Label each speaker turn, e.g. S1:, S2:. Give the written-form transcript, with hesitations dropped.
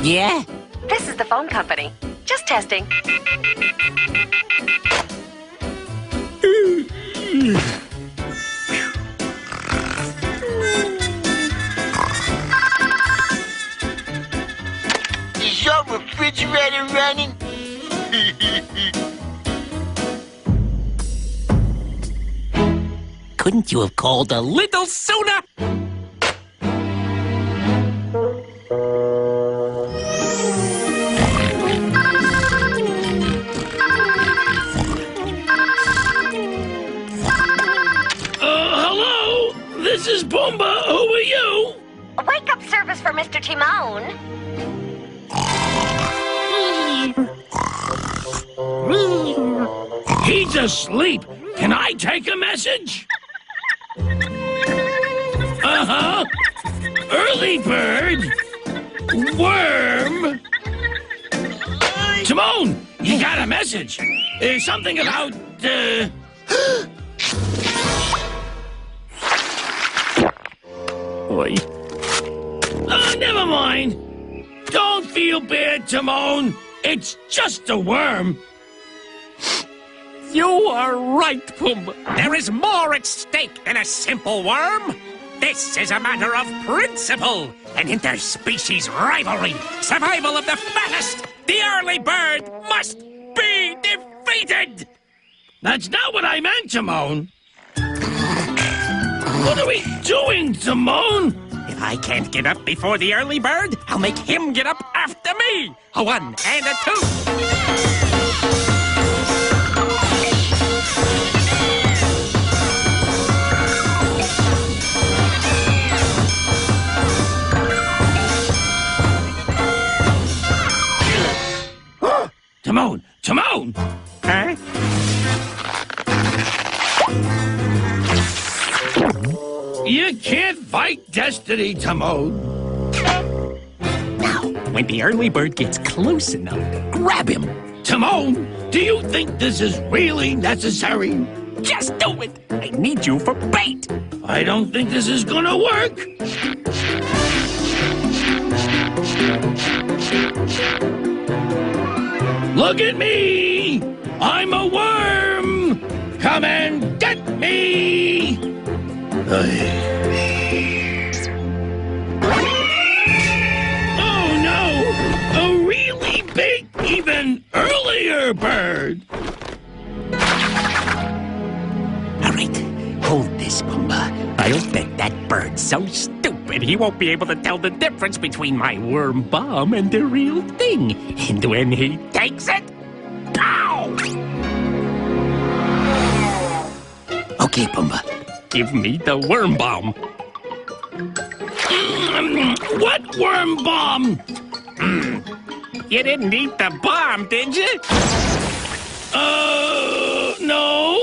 S1: Yeah?
S2: This is the phone company. Just testing.
S3: Is your refrigerator running?
S1: Couldn't you have called a little sooner?
S4: Hello? This is Pumbaa. Who are you?
S2: A wake-up service for Mr. Timon.
S4: He's asleep. Can I take a message? Uh-huh. Early bird. Worm. Timon, you got a message. Something about,
S1: Oi.
S4: never mind. Don't feel bad, Timon. It's just a worm.
S1: You are right, Pumbaa. There is more at stake than a simple worm. This is a matter of principle, an interspecies rivalry, survival of the fattest. The early bird must be defeated.
S4: That's not what I meant, Timon. What are we doing, Timon?
S1: If I can't get up before the early bird, I'll make him get up after me. A 1 and a 2.
S4: Timon! Timon!
S1: Huh?
S4: You can't fight destiny, Timon.
S1: Now, when the early bird gets close enough, grab him.
S4: Timon, do you think this is really necessary?
S1: Just do it. I need you for bait.
S4: I don't think this is gonna work. Look at me! I'm a worm! Come and get me! Oh no! A really big, even earlier bird!
S1: All right, hold this, Pumbaa. I'll bet that bird's so stupid he won't be able to tell the difference between my worm bomb and the real thing. And when he takes it, pow! Okay, Pumbaa, give me the worm bomb.
S4: What worm bomb?
S1: You didn't eat the bomb, did you?
S4: No.